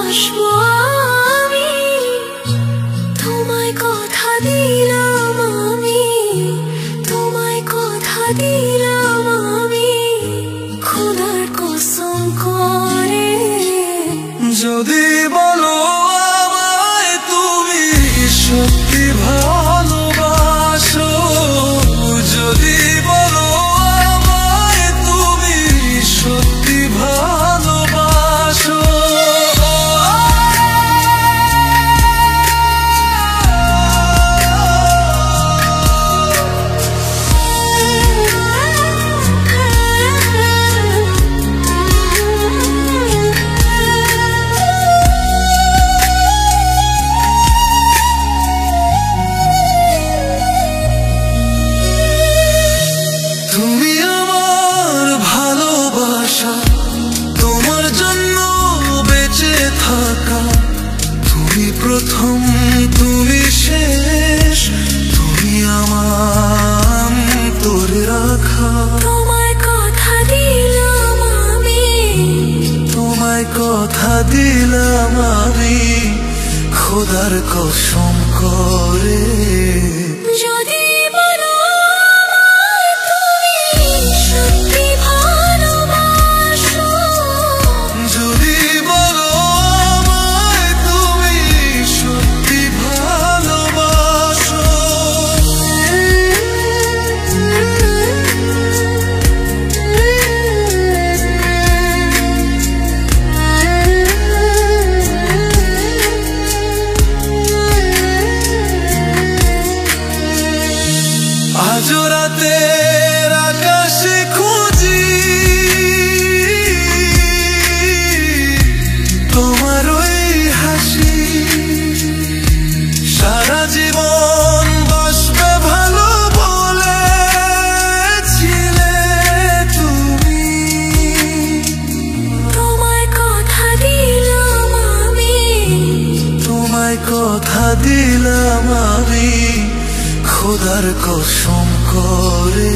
ভালোবাসবো আমি, তোমায় কথা দিলাম আমি, তোমায় কথা দিলাম আমি, খোদার কসম করে। যদি বলো আমায় তুমি সত্যি ভালোবাসো, যদি বলো আমায় তুমি সত্যি ভালোবাসো, তুমি আমার ভালোবাসা, তোমার জন্য বেঁচে থাকা, তুমি প্রথম তুমি শেষ, তুমি আমার তোরে রাখা। তোমায় কথা দিলাম আমি, তোমায় কথা দিলাম আমি, খোদার কসম করে। যদি বলো আমায় তুমি সত্যি ভালোবাসো, যদি বলো আমায় তুমি সত্যি ভালোবাসো, আজ রাতের আকাশে খুঁজি তোমার ওই হাসি, সারা জীবন বাসবে ভালো বলেছিলে তুমি। তোমায় কথা দিলাম আমি, তোমায় কথা দিলাম আমি, খোদার কসম করে।